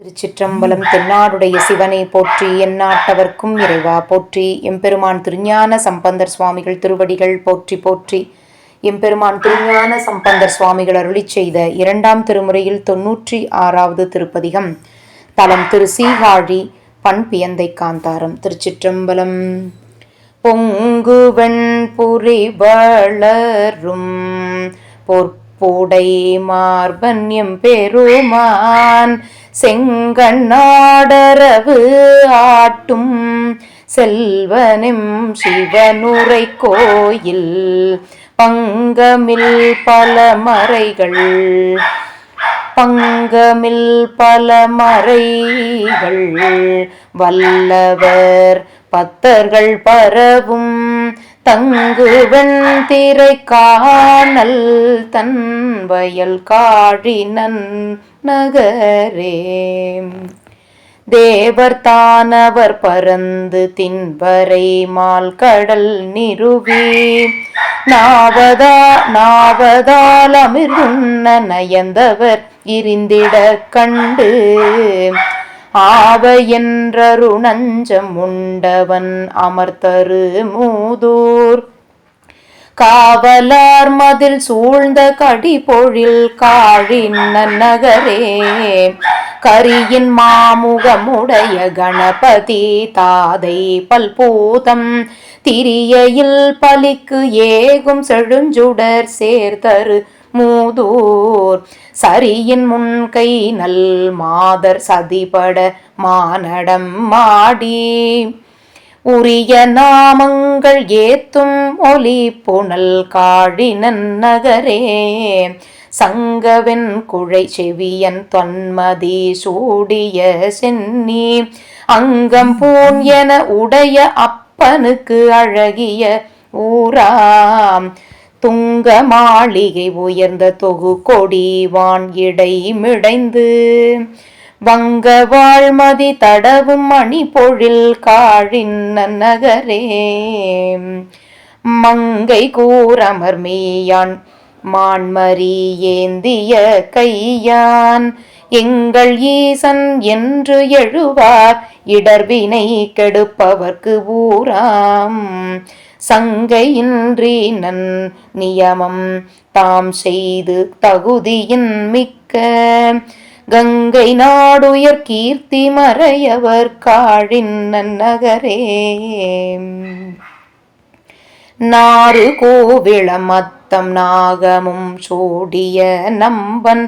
திருச்சிற்றம்பலம். தென்னாடுடைய சிவனை போற்றி, எந்நாட்டவர்க்கும் இறைவா போற்றி. எம்பெருமான் திருஞான சம்பந்தர் சுவாமிகள் திருவடிகள் போற்றி போற்றி. எம்பெருமான் திருஞான சம்பந்தர் சுவாமிகள் அருளிச் செய்த இரண்டாம் திருமுறையில் 96வது திருப்பதிகம். தலம் திரு சீகாழி, பண் பியந்தை காந்தாரம். திருச்சிற்றம்பலம். பொங்குவெண் புரி வளரும் பொற்புடை மார்பன் எம்பெருமான் செங்கண்ணாடரவு ஆட்டும் செல்வனும் சிவனுரை கோயில் பங்கமில் பல மறைகள் வல்லவர் பத்தர்கள் பரவும் தங்குவெண் திரை காணல் தன் வயல் காழினன் நகரே. தேவர் தானவர் பரந்து தின்வரை மால் கடல் நிறுவி நாவதால் அமிர்துண்ண நயந்தவர் இருந்திட கண்டு ஆவ என்றருணஞ்சம் உண்டவன் அமர்த்தரு மூதூர் காவலார் மதில் சூழ்ந்த கடிபொழில் காழின் நகரே. கரியின் மாமுகமுடைய கணபதி தாதை பல்பூதம் திரியையில் பலிக்கு ஏகும் செழுஞ்சுடர் சேர்தரு மூதூர் சரியின் முன்கை நல் மாதர் சதிபட மானடம் மாடி உரிய நாமங்கள் ஏத்தும் ஒலி புனல் காழினன் நகரே. சங்கவென் குழை செவியன் தொன்மதி சூடிய சென்னி அங்கம் பூன் என உடைய அப்பனுக்கு அழகிய ஊராம் துங்க மாளிகை உயர்ந்த தொகு கொடி வான் இடை மிடைந்து வங்க வாழ்மதி தடவும் மணி பொழில் காழின் நகரே. மங்கை கூரமர் மீயான் மான்மரி ஏந்திய கையான் எங்கள் ஈசன் என்று எழுவார் இடர்வினை கெடுப்பவர்க்கு ஊராம் சங்கையின்றி நன் நியமம் தாம் செய்து தகுதியின் மிக்க கங்கை நாடுயர் கீர்த்தி மறையவர் காழின் நகரே. நாறு கோவிளம் அத்தம் நாகமும் சூடிய நம்பன்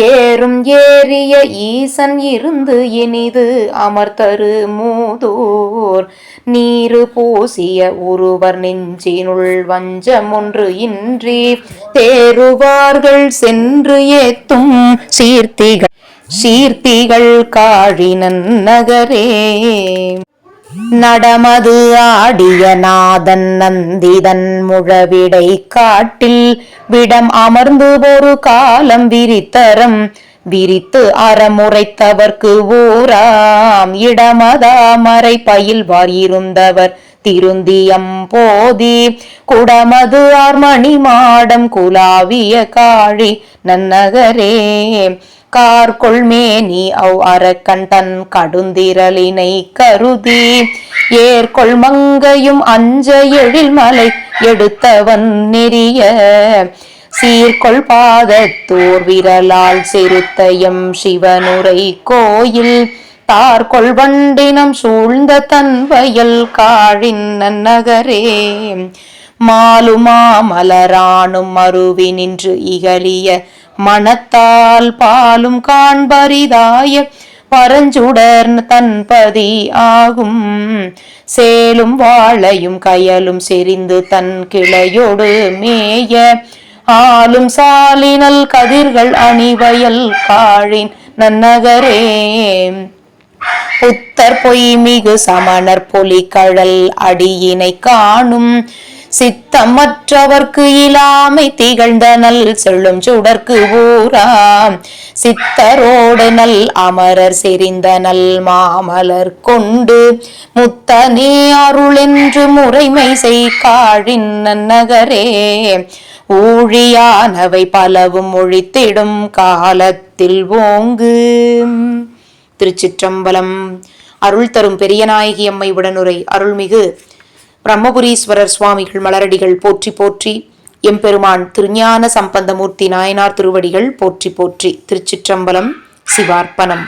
ஏறும் ஏறிய ஈசன் இருந்து இனிது அமர்த்தரு மூதூர் நீரு பூசிய ஒருவர் நெஞ்சினுள் வஞ்சம் ஒன்று இன்றி தேறுவார்கள் சென்று ஏத்தும் சீர்த்திகள் காழினன் நகரே. நடமது ஆடிய நாதன் நந்திதன் முழவிடை காட்டில் விடம் அமர்ந்து ஒரு காலம் விரித்து அறமுறைத்தவர்க்கு ஊராம் இடமதாமரை பயில்வார் இருந்தவர் திருந்தியம் போதி குடமது ஆர்மணி மாடம் குலாவிய காழி நன்னகரே. கார்கொள் மேனி அவ் அரக்கன் தன் கடுந்திரலினை கருதி ஏர்கொள் மங்கையும் அஞ்ச எழில் மலை எடுத்தவன் நெறிய சீர்கொள் பாதத்தோர் விரலால் செருத்தயம் சிவனுரை கோயில் தார்கொள் வண்டினம் சூழ்ந்த தன் வயல் காழின் நகரே. மாலுமா மலரானும் அருவி நின்று இகலிய மனத்தால் பாலும் காண்பரிதாய பரஞ்சுடர் தன்பதி ஆகும் சேலும் வாழையும் கயலும் செறிந்து தன் கிளையோடு மேய ஆலும் சாலினல் கதிர்கள் அணிவயல் காழின் நன்னகரே. புத்தர் பொய்மிகு சமணர் பொலிகழல் அடியினை காணும் சித்தமற்றவர்க்கு இலாமை திகழ்ந்த நல் செல்லும் சுடர்க்கு ஊராம் சித்தரோடு நல் அமரர் செறிந்த நல் மாமலர் கொண்டு முத்தனே அருளென்று முறைமை செய் காழின் நன்னகரே. ஊழியானவை பலவும் ஒழித்திடும் காலத்தில் ஓங்கு திருச்சிற்றம்பலம். அருள் தரும் பெரியநாயகி அம்மை உடனுரை அருள்மிகு பிரம்மபுரீஸ்வரர் சுவாமிகள் மலரடிகள் போற்றி போற்றி. எம்பெருமான் திருஞான சம்பந்தமூர்த்தி நாயனார் திருவடிகள் போற்றி போற்றி. திருச்சிற்றம்பலம். சிவார்ப்பணம்.